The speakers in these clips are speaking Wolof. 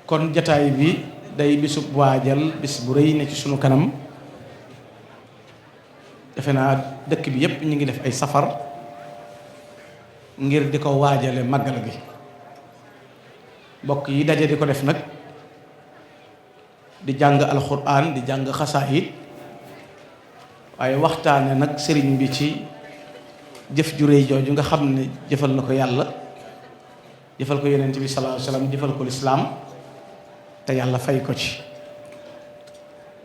kon jataay bi day bisub waajal bis bu rëy ne ci sunu kanam. defe naa dëkk bi yépp ñu ngi def ay safar ngir di ko waajale màggal gi mbokk yi daje di ko def nag di jàng alxuraan di jàng xasaayid waaye waxtaane nag sëriñ bi ci jëf ju rëy jooju nga xam ne jëfal na ko yàlla jëfal ko yonent bi sallallahu alayhi wasallam jëfal ko lislaam te yàlla fay ko ci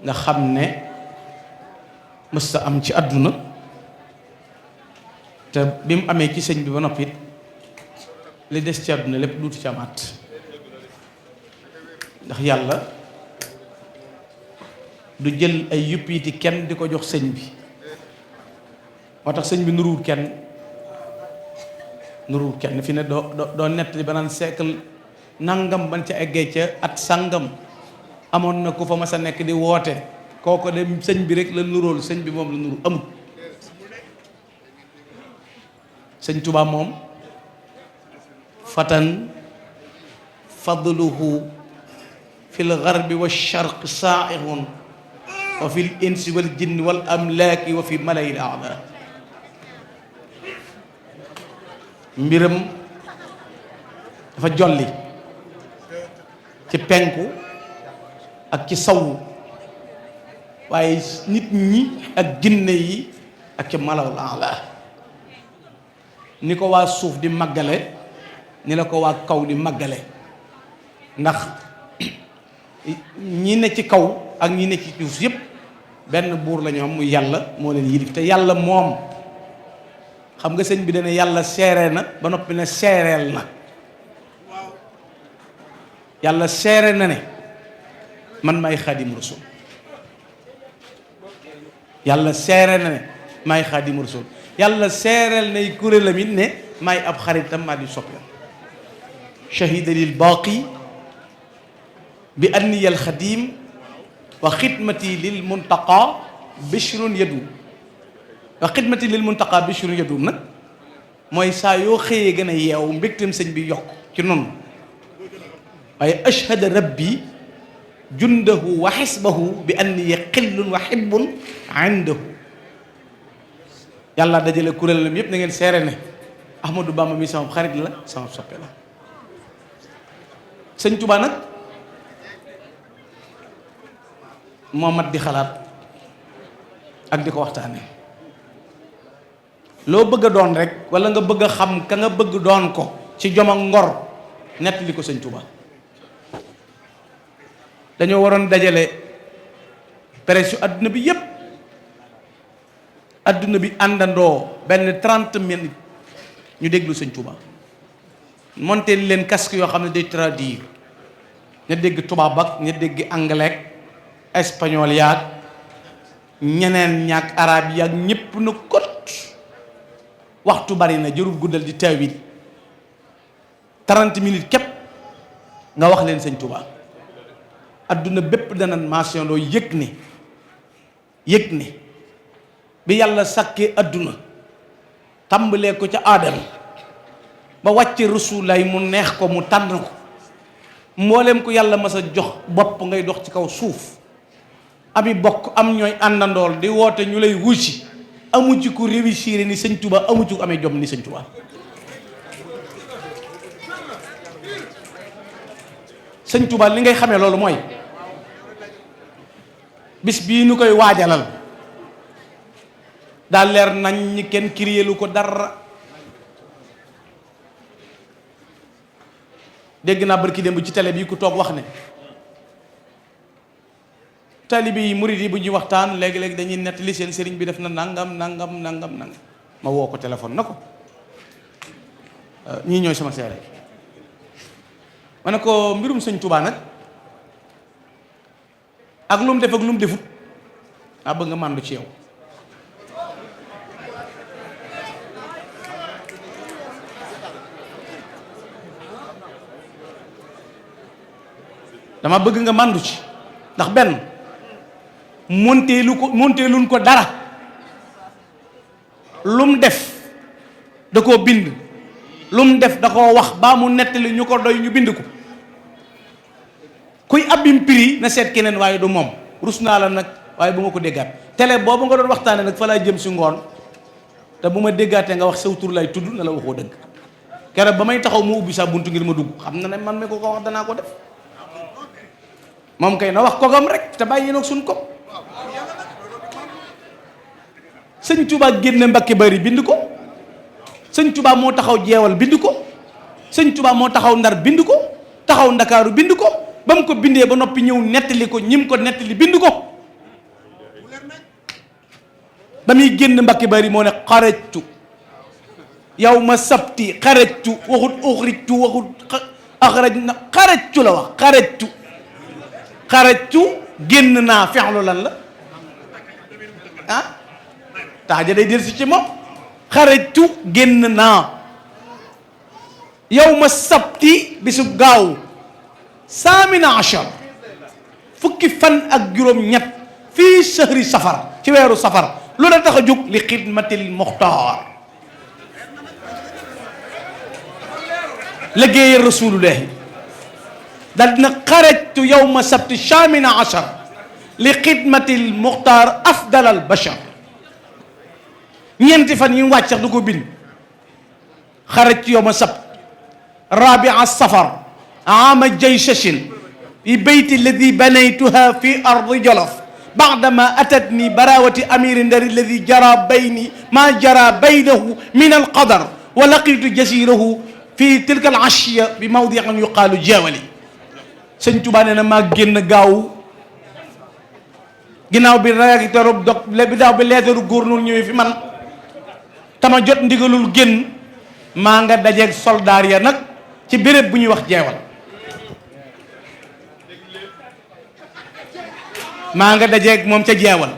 nga xam ne mësta am ci àdduna te bi mu amee ci sëñ bi ba noppi li des ci àdduna lépp duutu ci amaat ndax yàlla du jël ay yuppiiti kenn di ko jox sëñ bi moo tax sëñ bi nuruwul kenn fi ne doo nett li ba naan siècle nangam ban ca eggee ca at sàngam amoon na ku fa mas a nekk di woote kooko de sëñ bi rek la nuróol sëñ bi moom la nuru amut sëñ Tuubaa moom fatan fadluhu fi l garbi wa sharq saaihun wa fi l insi wal jinni wal amlaaki wa fi malayil aala mbiram dafa jolli ci penku ak ci sawu waaye nit ñi ak jinne yi ak ci malawul aala ni ko waa suuf di màggale ni la ko waa kaw di màggale ndax ñi ne ci kaw ak ñi ne ci suuf yépp benn buur la ñu am muy yàlla moo leen yilif te yàlla moom xam nga sëñ bi dana yàlla seere na ba noppi ne seereel na yàlla seere na ne man maay xaadim rasul yàlla seere na ne maay xaadim rasul yàlla seereel nay kuréelam it ne maay ab xaritam maa di soppeem shahida lil baaqi bi anniya al xadim wa xidmati lil muntaqa bishrun yadu wa xidmati lil muntaqa bishrun yadu nag mooy saa yoo xëyee gën a yeewu mbégteem sëñ bi yokk ci noonu waaye ashhada rabbi jundahu wa xisbahu bi anniya xillun wa xibbun indahu yàlla dajale kuréelam yépp na ngeen seere ne Ahmadou Bamba mi sama xarit la sama soppe la sëñ Tuubaa nag moo mat di xalaat ak di ko waxtaane loo bëgg a doon rek wala nga bëgg a xam ka nga bëgg doon ko ci jom ak ngor nett li ko sëñ Tuubaa dañoo waroon dajale presse yu adduna bi yépp adduna bi àndandoo benn 30 minutes ñu déglu sëñ Tuubaa monté leen casque yoo xam ne day traduire ña dégg tubaab ak ña dégg anglais espagnol yaag ñeneen ñaag arab yaag ñépp na kot waxtu bari na jërul guddal di taawil 30 minutes képp nga wax leen sëñ Tuubaa adduna bépp dana mention loo yëg ne bi yàlla sàkkee adduna tàmbalee ko ca aadam ba wàcce rasulaay mu neex ko mu tànn ko mbooleem ko yàlla mas a jox bopp ngay dox ci kaw suuf ami bokk am ñooy àndandool di woote ñu lay wuusi amu ci ku réussir ni sëñ Tuubaa amu ci ku amee jom ni sëñ Tuubaa sëñ Tuubaa li ngay xamee loolu mooy bis bii nu koy waajalal daa leer nañ ñi kenn kiréelu ko dara dégg naa barki démb ci télé bi ku toog wax ne taalibe yi murid yi bu ñuy waxtaan léegi-léegi dañuy nettali seen sëriñ bi def na nangam ma woo ko téléphone na ko ñii ñooy sama seere ma ne ko mbirum sëñ Tuubaa nag ak lu mu def ak lu mu defut daa bëgg nga màndu ci yow dama bëgg nga màndu ci ndax benn monteeluñ ko dara lu mu def da koo bind lu mu def da koo wax baa mu nettali ñu ko doy ñu bind ko kuy abbim prix na seet keneen waaye du moom. rus naa la nag waaye bu ma ko déggaat télé boobu nga doon waxtaane nag fa laa jëm si ngoon te bu ma déggaatee nga wax saw tur lay tudd na la waxoo dëgg keroog ba may taxaw mu ubbi sa buntu ngir ma dugg xam na ne man mi ko wax danaa ko def moom kay na wax kogam rek te bàyyi nag suñ ko. sëñ Touba génne Mbàkke Bari bind ko sëñ Touba moo taxaw jeewal bind ko sëñ Touba moo taxaw Ndar bind ko taxaw Ndakaaru bind ko ba mu ko bindee ba noppi ñëw nettali ko ñim ko nettali bind ko ba muy génn Mbàkke Bari moo ne xarajtu yawma sabti xarajtu waxut uxrijtu waxut axraj na xarajtu la wax xarajtu génn naa fexlu lan la ah taaja day del si ci moom xarajtu génn naa yawma sabti bisu gaaw saamina achar fukki fan ak juróom ñett fii sahri safar ci weeru safar lu la tax a jóg li xidmatil muxtaar liggéeyal rasulullahi dal dina xarajtu yawma sabti saamina achar li xidmatil muxtaar afdal al bachar ñeenti fan yi mu wàcc sax du ko bind xarajtu yawma sabt rabia safar ama jaysashin fi beyti alladi banaytuha fi ardi jolof بعدما أتتني براوة أمير الدار الذي جرى بيني ما جرى بينه من القدر ولقيت جزيره في تلك العشية بموضع يقال جاولي sëñ Tuubaa nee na maa génn gaaw ginnaaw bi réacteur bi daaw bi leetaru gouverneur ñëwee fi man tama jot ndigalul génn maa nga dajeeg soldaar ya nag ci béréb bu ñuy wax jeewal maa nga dajeeg moom ca jeewal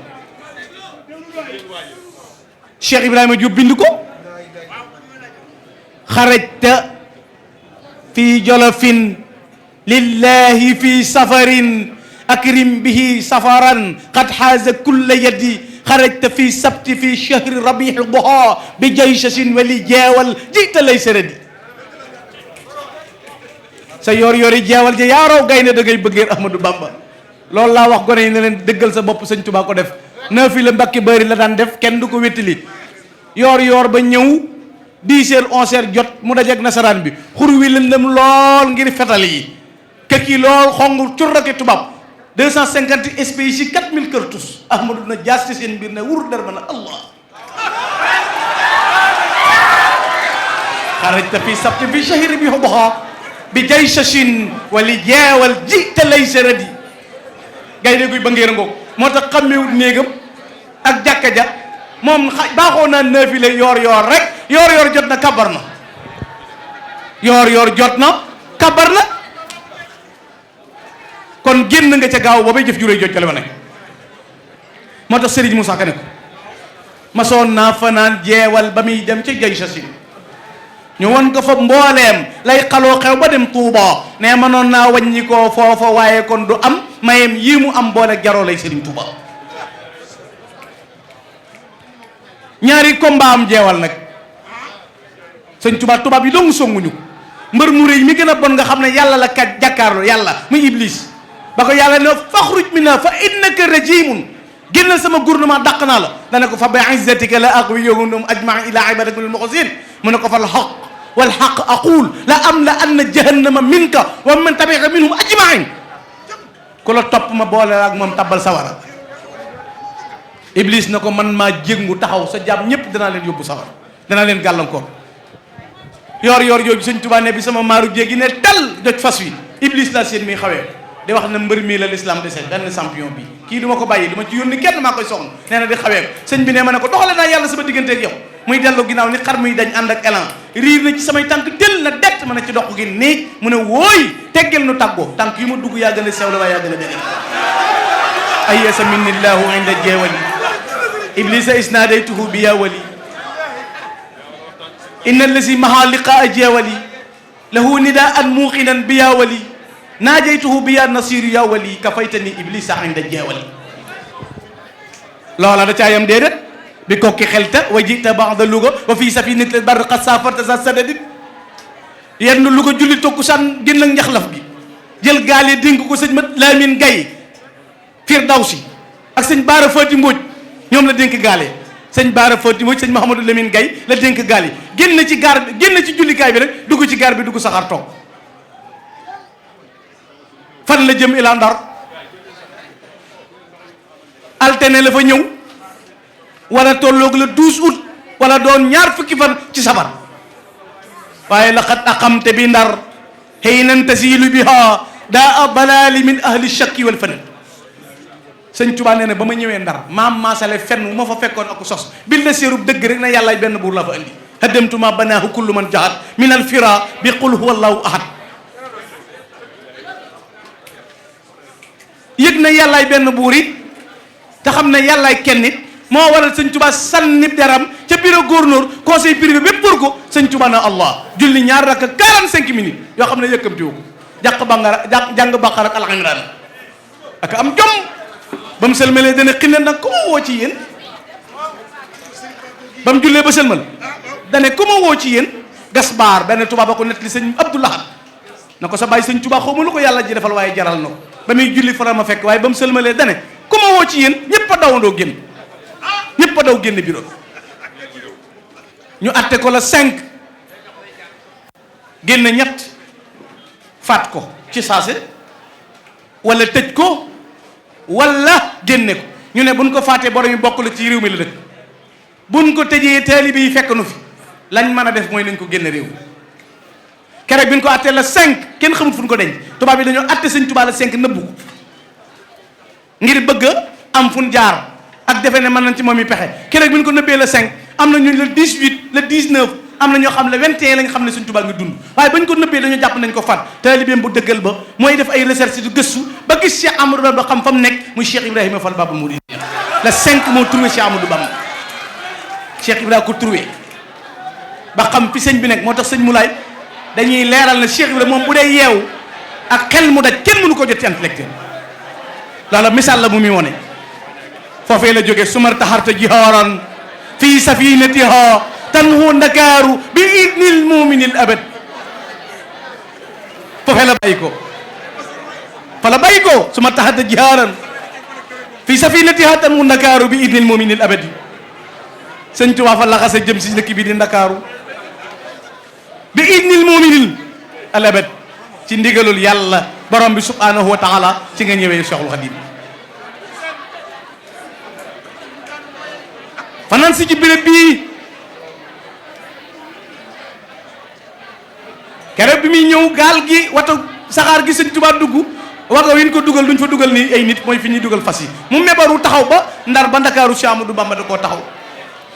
Cheikh Ibrahima Diop bind ko xarajta fi jolofin lillahi fi safarin akrim bihi safaran qad xaaza kulla yadi xarajta fi sabti fi chahri rabihi duha bi jaysasin wali jeewal jita lay sëradi sa yor yori jeewal ja yaaraw gaynde da ngay bëggee Ahmadou Bamba loolu laa wax gone yi ne leen dëggal sa bopp sëñ Tuubaa ko def neuf la Mbàkke Bari la daan def kenn du ko wéttali yoor ba ñëw 10 heures 11 heures jot mu dajeeg nasaraan bi xur wi lëndëm lool ngir fetal yi kër yi lool xong currake tubaab 250 espèces yi 4000 kër tus Ahmadou na jaas ci seen mbir ne wur dar ba na Allah xarajta fi sabti fi shahri bi hubaha bi jaysashin wali jeewal jita lay seradi gaynde guy ba ngéer ngoog moo tax xammewut néegam ak jàkka ja moom baaxoo naa naafile yoor rek yoor jot na kabar na yoor jot na kabar na kon génn nga ca gaaw boobay jëf juree joj ca la ma nekk moo tax Serigne Moussa Ka ne ko masoon naa fanaan jeewal ba muy dem ca jay sasin ñu won ko fa mbooleem lay xaloo xew ba dem Touba ne mënoon naa wàññi koo foofa waaye kon du am mayem yii mu am boole jaroo lay Serigne Touba ñaari combat am jeewal nag sëñ Touba tubaab yi dong songuñu ko mbër mu rëy mi gën a bon nga xam ne yàlla la kat jàkkaarloo yàlla muy Iblis ba ko yàlla ne faxruj minha fa innaka rajimun génnal sama gouvernement dàq naa la dana ko fa bi izzatika la aghwiyahum ajmain ila ibadaka minal mukhlisin mu ne ko fa alxaq walxaq aqul la am la anna jahannama minka wa man tabi'aka minhum ajmain ku la topp ma boole ak moom tabbal sawara Iblis na ko man maa jéngu taxaw sa jàmm ñépp danaa leen yóbbu sawara danaa leen gàllankoor yoor yooyu sëñ Tuubaa ne bi sama maaru jéegi ne tal joj fas wi Iblis laa seen mi xawee di wax ne mbër mii la l'islam dese benn champion bi kii du ma ko bàyyi du ma ci yónni kenn maa koy soxna nee na di xawee sëñ bi ne ma ne ko doxale naa yàlla sama digganteeg yow muy dellu ginnaaw ni xar muy dañ ànd ak élan riir na ci samay tànk tel na det ma ne ci dox gi nii mu ne wooy teggel nu tàggoo tànk yu ma dugg yaa gën a sew la waaye yaa gën a dégg ayesa minnillahu inda jeewali iblisa isnadaytuhu bi ya wali inna allazi maha liqaa jeewali lahu nidaan muuqinan bi ya wali naajaytuhu bi ya nasiru ya wali kafaytani iblisa inda jeewali loola da caayam déedéet bi kokki xelta wa jita ba'da Louga wa fii safinati barri qad safarta za sadadin yenn Louga julli tokku san génn ak njaxlaf gi jël gaal yi dénk ko sëñ ma Lamine Gaye Firdawsi ak sëñ Baara Fati Mbodj ñoom la dénk gaal yi sëñ Baara Fati Mbodj sëñ Mouhamadou Lamine Gaye la dénk gaal yi génn ci gaar bi génn ci jullikaay bi rek dugg ci gaar bi dugg saxaar toog fan la jëm ila Ndar altene la fa ñëw wala tolloog le 12 août wala doon ñaar fukki fan ci sabar waaye laqad aqamte bi Ndar haynan tasilu biha daa balali min ahli shakki wal fanad sëñ Tuubaa nee na ba ma ñëwee Ndar maam maasale fenn wu ma fa fekkoon ak sos bil na séerub dëgg rek na yàllaay benn buur la fa andi haddamtu ma banaahu kullu man jahat min al fira bi qul huwa allahu ahad yëg na yàllaay benn buur it te xam ne yàllaay kenn it moo waral sëñ Tuubaa sànni deram ca bureau gouverneur conseil privé bépp pour ko sëñ Tuubaa na allah julli ñaar rakka 45 minutes yoo xam ne yëkkamtiwu ko jàng Baqara ak Al Imran ak am jom ba mu sëlmalee dana xinne nag ku ma woo ci yéen ba mu jullee ba sëlmal dane ku ma woo ci yéen gas baar benn tubaab ba ko nettali sëñ Abdou Lahad na ko sa bàyyi sëñ Tuubaa xaw ma lu ko yàlla ji defal waaye jaral na ko ba muy julli fara ma fekk waaye ba mu sëlmalee dane ku ma woo ci yéen ñëpp a dawandoo génn ñëpp a daw génn bureau ñu atte ko la 5 génn ñett faat ko ci saase wala tëj ko wala génne ko ñu ne buñ ko faatee borom yi bokk la ci réew mi la dëkk buñ ko tëjee taalibe yi fekk nu fi lañ mën a def mooy nañ ko génne réew keroog bi ñu ko attee la 5 kenn xamut fu ñu ko denc tubaab yi dañoo atte sëñ Tuubaa la 5 nëbbu ko ngir bëgg am fu ñu jaar ak defe ne mën nañ ci moom yi pexe keroog bi ñu ko nëbbee la 5 am na ñu le 18 le 19 am na ñoo xam ne 21 lañ xam ne sëñ Tuubaa nga dund waaye bañ ko nëbbee dañoo jàpp nañ ko faat taalibeem bu dëggal ba mooy def ay recherche du gëstu ba gis Cheikh Amadou Bamba xam fa mu nekk muy Cheikh Ibrahima Fall Babul Mouridiyya la 5 moo trouvé Cheikh Amadou Bamba Cheikh Ibrahima ko trouvé ba xam fi sëñ bi nekk moo tax sëñ Moulay dañuy leeral na Cheikh Ibrahima moom bu dee yeewu ak xel mu daj kenn mënu ko jot ci intellectuel loola misaal la mu muy wone foofee la jógee sumar taxarta jihaaran fii safinatiha tanhu ndakaaru bi idnil muminil abad foofee la bàyyi ko fa la bàyyi ko sumar taxarta jihaaran fii safinatiha tanhu ndakaaru bi idnil muminil abadi sëñ Tuubaa fa laxase jëm si dëkk bi di ndakaaru bi idnil muminil al abad ci ndigalul yàlla borom bi subhanahu wa taala ci nga ñëwee Cheikhul Khadim fanaan si ci béréb bii keroog bi muy ñëw gaal gi wata saxaar gi sëñ Tuubaa dugg wago wi ñu ko dugal duñ fa dugal nii ay nit mooy fi ñuy dugal fas yi mu mebaru taxaw ba Ndar ba Ndakaaru Cheikh Amadou Bamba da koo taxaw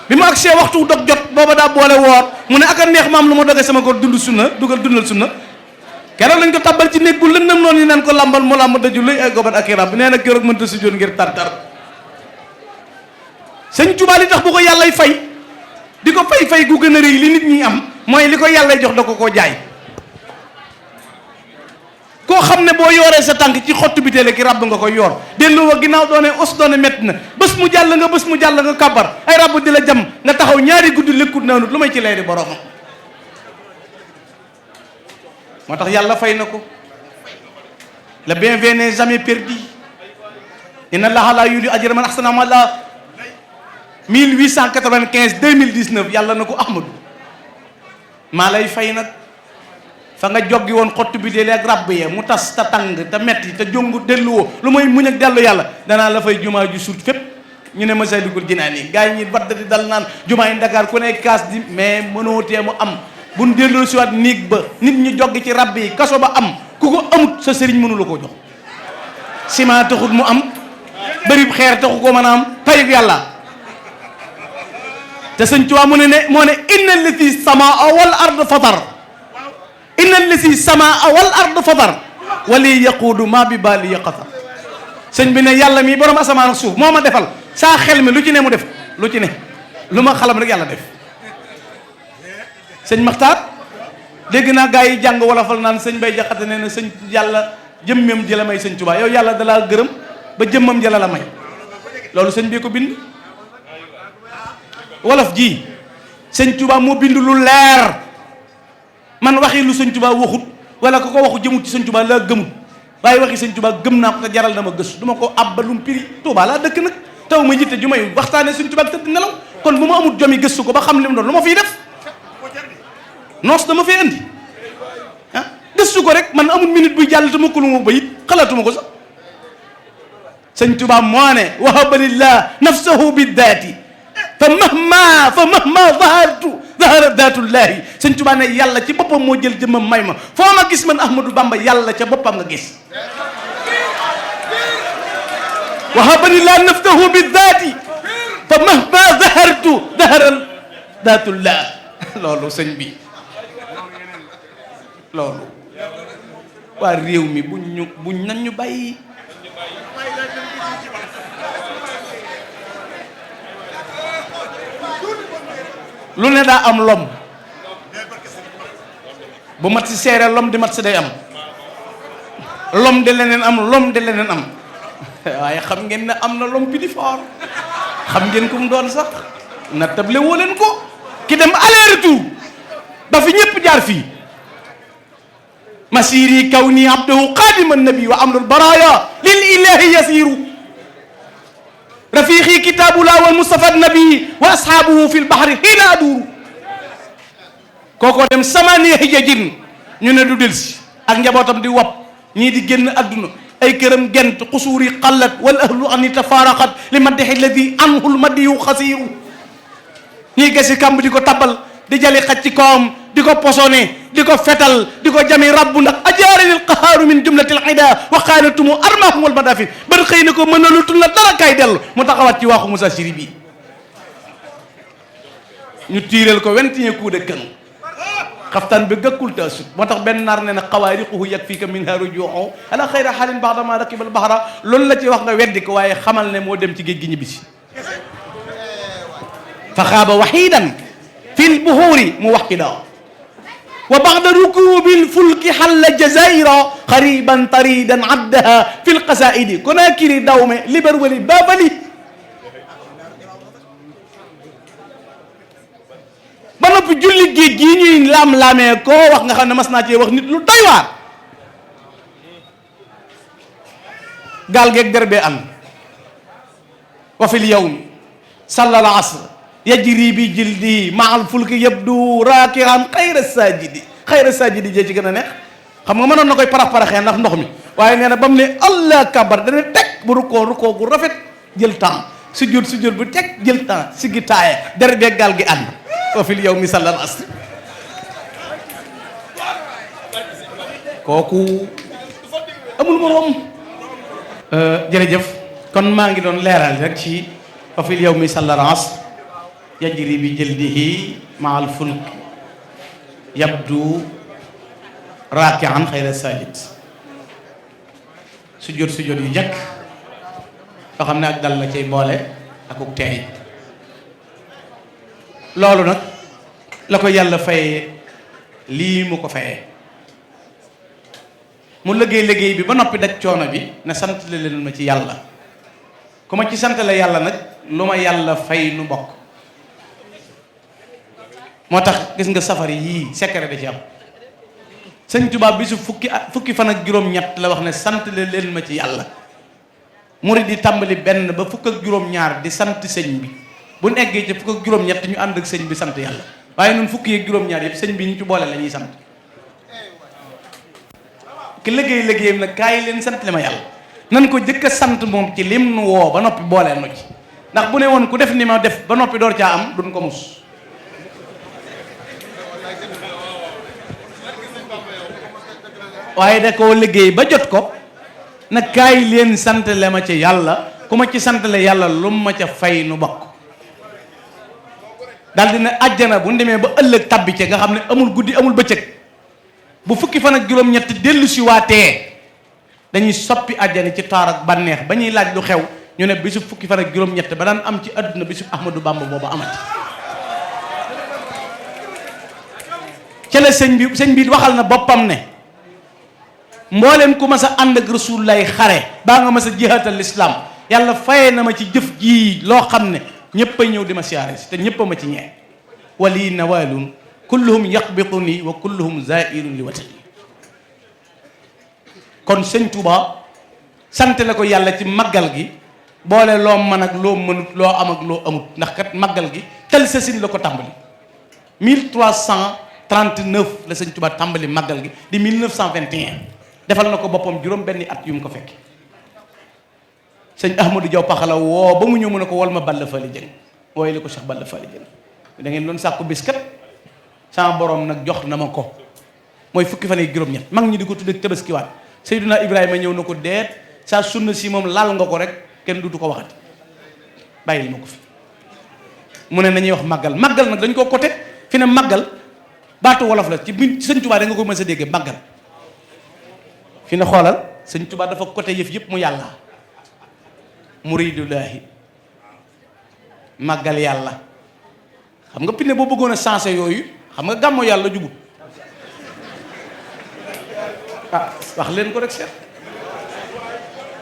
bi mu agsee waxtu dog jot booba daa boole woor mu ne ak a neex maam lu ma doge sama ko dund sunna dundal sunna keroog lañ ko tabbal ci néeg bu lëndëm noonu ñu naan ko lambal mu lamb daju luy ay gobat ak i rab nee na keroog mënta si joon ngir tar sëñ Tuubaa li tax bu ko yàllay fay di ko fay gu gën a rëy li nit ñi am mooy li ko yàllay jox da ko koo jaay koo xam ne boo yooree sa tànk ci xottu bi teele ki rabb nga koy yoor dellu wa ginnaaw doone os doone métti na bés mu jàll nga kàbbar ay rabb di la jam nga taxaw ñaari guddi lekkut naanut lu may ci leeri boroomam moo tax yàlla fay na ko le bienvenu n'est jamais perdu inna allaha la yudi'u ajra man ahsana amala 1895 2019 yàlla na ko Ahmadou maa lay fay nag fa nga joggi woon xottu bi dee ak rabb yee mu tas te tàng te metti te jongu delluwoo lu mooy muñ ak dellu yàlla danaa la fay jumaa ju suut fépp ñu ne Masaalikul Jinaan yi gars yi ñi wadd di dal naan jumaa yi Dakar ku ne kaas di mais mënoo tee mu am buñ delloo si waat néeg ba nit ñi joggi ci rabb yi kaso ba am ku ko amut sa sëriñ mënu la koo jox ciment taxut mu am bërib xeer taxu ko mën a am payug yàlla te sëñ Tuubaa moo ne inna allati samaa wal ard fatar inna allati samaa wal ard fatar wali yaquudu ma bi baali yaqatar sëñ bi ne yàlla mi borom asamaan ak suuf moo ma defal saa xel mi lu ci ne mu def lu ci ne lu ma xalam rek yàlla def sëñ Maxtaar dégg naa gaa yi jàng wolofal naan sëñ Bay Jaxate nee na sëñ yàlla jëmmam jëla may sëñ Tuubaa yow yàlla dalaa gërëm ba jëmmam jëla la may loolu sëñ bi ko bind wolof ji sëñ Tuubaa moo bind lu leer man waxi lu sëñ Tuubaa waxut wala ku ko waxu jëmut ci sëñ Tuubaa laa gëmut waaye waxi sëñ Tuubaa gëm naa ko te jaral na ma gëstu du ma ko abbalum piri Tuubaa laa dëkk nag taw ma jiite ju may waxtaane sëñ Tuubaa tëdd nelaw kon bu ma amul jomi gëstu ko ba xam li mu doon lu ma fiy def noos dama fee andi ah gëstu ko rek man amul minute buy jàll te mukk lu ma bayit xalaatuma ko sax sëñ Tuubaa moo ne wahaba lillah nafsahu biddaati fa mahma zahara daatullahi sëñ Tuubaa ne yàlla ci boppam moo jël jëmmam may ma foo ma gis man Ahmadou Bamba yàlla ca boppam nga gis wahaba lillah nafsahu biddaati fa mahma zahara daatullah loolu sëñ bi loolu waa réew mi buñ nañ ñu bàyyi lu ne daa am lom bu mat si seere lom di mat si day am lom de leneen am lom de leneen am waaye xam ngeen ne am na lom bi di foor xam ngeen ko mu doon sax na table woo leen ko ki dem aller retour ba fi ñëpp jaar fii masiri kawni abdahu xaadima nabi wa amrul baraya lil ilahi yasiru rafiqi kitabullah wal mustafa nabi wa ashabuhu fi lbahri xiina aduru kookoo dem samaniya hijajin ñu ne du delsi ak njabootam di wopp ñii di génn adduna ay këram gent xusuuri xallat wal ahlu ani tafaraqat li maddehi alladi anhul madiyu xasiru ñii gasi kamb di ko tabal di jali xaj ci kawam di ko posone di ko fetal di ko jami rabbu ndax ajaarinil qahaaru min jumlatil ida wa qaanatumu armahum wal madafi ban xëy na ko mënalutul la dara kay dellu mu taxawaat ci waaxu Moussa Siri bi ñu tiireel ko 21 coups de canon xaftaan bi gëkkul taasut moo tax benn naar ne na xawaariquhu yakfika minha rujuuhu ala xayra xaalin baxda ma rakibal baxra loolu la ci wax nga weddi ko waaye xamal ne moo dem ci géej gi ñibbisi fa xaaba waxidan fil buhuuri mu waxida wa baxda rukubil fulki xalla jazaira xariban taridan addaha fil qasaidi konakiri dawme libar wali baabali ba noppi julli géej gii ñuy laam-laamee koo wax nga xam ne mas naa cee wax nit lu doy waar gaal geeg derbee an wa fil yawmi sallal asr yajri bi jildi maal fulki yabdu raakihan xayra sajidi jee ci gën a neex xam nga mënoon na koy parax-paraxee ndax ndox mi waaye nee na ba mu ne allah kabar dana teg bu rukkoo gu rafet jël temps sujjóot bu teg jël temps siggi taaye derbee gaal gi ànd wa fil yawmi sallal asr kooku amul moroom jërëjëf kon maa ngi doon leeral rek ci wa fil yawmi sallal asr yajri bi jildihi maal fulk yabdu raakian xayra sajid sujjóot yu njëkk yoo xam ne ak dal la cay boole ak uk teey loolu nag la ko yàlla fayee lii mu ko fayee mu liggéey bi ba noppi daj coono bi ne sant leen ma ci yàlla ku ma ci sant la yàlla nag lu ma yàlla fay nu bokk moo tax gis nga safari yii secret da ci am sëñ Tuubaa bisu fukki fan ak juróom-ñett la wax ne sant leen ma ci yàlla murid di tàmbali benn ba fukk ak juróom-ñaar di sant sëñ bi bu neggee ci fukk ak juróom-ñett ñu ànd ak sëñ bi sant yàlla waaye ñun fukki ak juróom-ñaar yëpp sëñ bi ñu ci boole la ñuy sant ki liggéeyam nag kaay leen sant li ma yàlla nan ko jëkk a sant moom ci lim nu woo ba noppi boolee nu ci ndax bu ne woon ku def ni ma def ba noppi door caa am duñ ko mus waaye da koo liggéey ba jot ko nag kaay leen sant le ma ci yàlla ku ma ci sant le yàlla lu ma ca fay nu bokk daal dina àjjana bu demee ba ëllëg tabbi ca nga xam ne amul guddi amul bëccëg bu fukki fan ak juróom-ñett dellu si waatee dañuy soppi àjjana ci taar ak bànneex ba ñuy laaj lu xew ñu ne bisu fukki fan ak juróom-ñett ba daan am ci àdduna bisu Ahmadou Bamba booba amati ca la sëñ bi waxal na boppam ne mbooleem ku ma sa ànd ak rasul lay xare baa nga ma sa jihatal lislaam yàlla faye na ma ci jëf jii loo xam ne ñëpp a ñëw di ma siyaare si te ñëpp a ma ci ñee wali nawalun kulluhum yaqbituni wa kulluhum zairun li watani kon sëñ Touba sant la ko yàlla ci màggal gi boole loo mën ak loo mënut loo am ak loo amut ndax kat màggal gi tel sa sin la ko tàmbali 1339 la sëñ Touba tàmbali màggal gi di 1921 defal na ko boppam juróom benni at yu mu ko fekk sëñ Ahmadou Diaw Paxala woo ba mu ñëw mu ne ko wol ma Balla Fally Dieng wooye li ko Cheikh Balla Fally Dieng da ngeen doon sàkku bis kat sama borom nag jox na ma ko mooy fukki fan ak juróom-ñett mag ñi di ko tudde tabaskiwaat Seydina Ibrahima ñëw na ko deet saa sunna si moom laal nga ko rek kenn dutu ko waxati bàyyil ma ko fi mu ne nañuy wax màggal màggal nag dañ ko côté fi ne màggal baatu wolof la ci bi sëñ Touba da nga ko mës a déggee màggal fi ne xoolal sëñ Touba dafa côté yëf yëpp mu yàlla muridullahi màggal yàlla xam nga pine boo bëggoon a sensé yooyu xam nga gàmmo yàlla jubu wax leen ko rek seet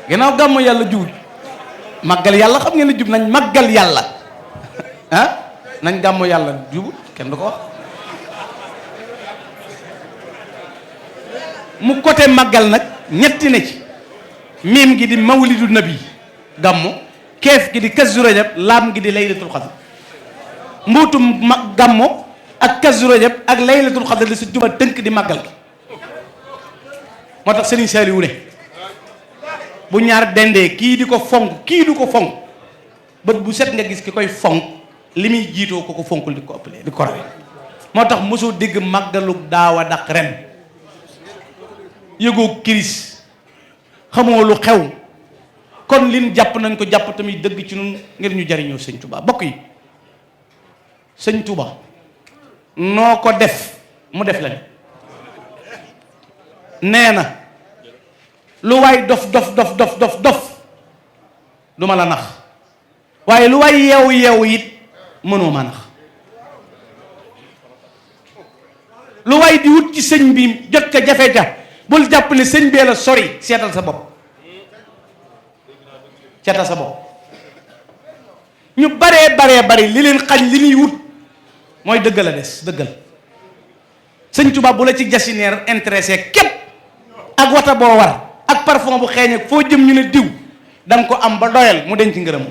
ginnaaw gàmmo yàlla jubut màggal yàlla xam ngeen ne jub nañ màggal yàlla nañ gàmmo yàlla jubut kenn du ko wax mu côté màggal nag ñetti ne ci miim gi di mawlidu nabi gàmmu keef gi di kazu rajab laam gi di laylatul xadr mbuutum gàmmu ak kazu rajab ak laylatul xadr li si juba tënk di màggal gi moo tax Serigne Saliou ne bu ñaar dendee kii di ko fonk kii du ko fonk bët bu set nga gis ki koy fonk li muy jiitoo ko fonkul di ko ëppalee di ko rawee moo tax mosoo dégg màggalug daaw a daq ren yëgoo kiris xamoo lu xew kon lin jàpp nañ ko jàpp tamit dëgg ci ñun ngir ñu jariñoo sëñ Touba bokk yi sëñ Touba noo ko def mu def la nee na lu waay dof du ma la nax waaye lu waay yeewu it mënoo ma nax lu waay di wut ci sëñ bi jot ka jafe ja bul jàpp ne sëñ bee la sori seetal sa bopp ñu baree bari li leen xañ li ñuy wut mooy dëggal a des dëggal sëñ Touba bu la ci jasineer intéressé képp ak wata boo war ak parfum bu xeeñ ak foo jëm ñu ne diw da nga ko am ba doyal mu denc ngërëmu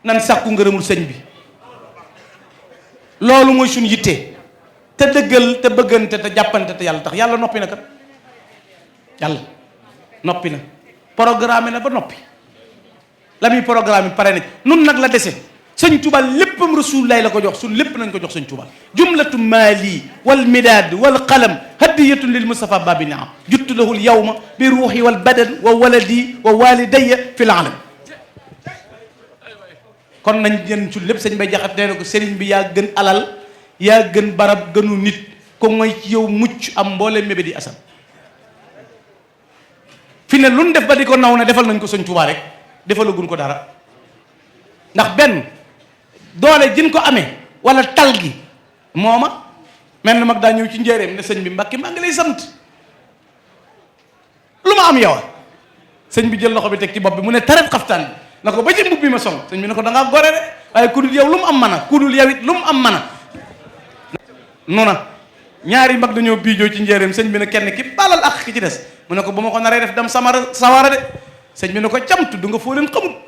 nan sàkku ngërëmul sëñ bi loolu mooy suñu yitte te dëggal te bëggante te jàppante te yàlla tax yàlla noppi na kat yàlla noppi na programme na ba noppi la muy programme pare na nun nag la dese sëñ Touba léppam rasulullah la ko jox suñ lépp nañ ko jox sëñ Touba jumlatu maali wal midaad wal qalam hadiyatun lil Mustafa babi naam juttu lahul yawma bi ruuxi wal badan wa waladi wa walidayya fil alam kon nañ jën suñ lépp sëñ bay jaxat nee na ko sëriñ bi yaa gën alal yaa gën barab gënu nit ko mooy ci yow mucc am mboole mébé di asam fi ne lu ñu def ba di ko naw ne defal nañ ko sëñ Touba rek defalaguñ ko dara ndax benn doole jën ko amee wala tal gi mooma mel na mag daa ñëw ci njéeréem ne sëñ bi Mbàkke maa ngi lay sant lu ma am yow sëñ bi jël loxo bi teg ci bopp bi mu ne taret xaftaan bi na ko ba ci mbubb bi ma sol sëñ bi ne ko da ngaa gore de waaye ku dul yow lu mu am mana ku dul yow it lu mu am mana noona ñaari mag dañoo biijoo ci njéeréem sëñ bi ne kenn ki balal ak ki ci des mu ne ko ba ma ko naree def dem sawara de sëñ bi ne ko cam tudd nga foo leen xamut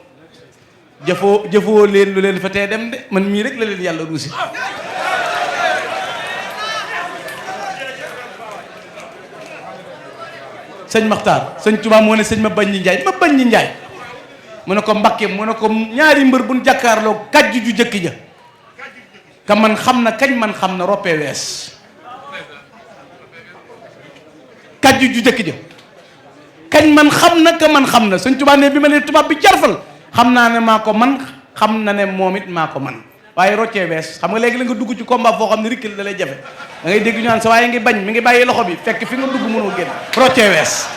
jëfoo leen lu leen fa tee dem de man mii rek la leen yàlla ruusi sëñ Maxtaar sëñ Tuubaa moo ne sëñ ma bañ ñi njaay mu ne ko Mbakke mu ne ko ñaari mbër buñ jàkkaarloo kàjj ju jëkk ja ka man xam na kañ man xam na roppee wees kàjj ju jëkk ja kañ man xam na ka man xam na sëñ Tuubaa ne bi ma leen tubaab bi jarfal xam naa ne maa ko man xam na ne moom it maa ko man waaye roccee wees xam nga léegi la nga dugg ci combat foo xam ne rikkil da lay jafe da ngay dégg ñu naan sa waaye ngi bañ mi ngi bàyyi loxo bi fekk fi nga dugg mënoo génn roccee wees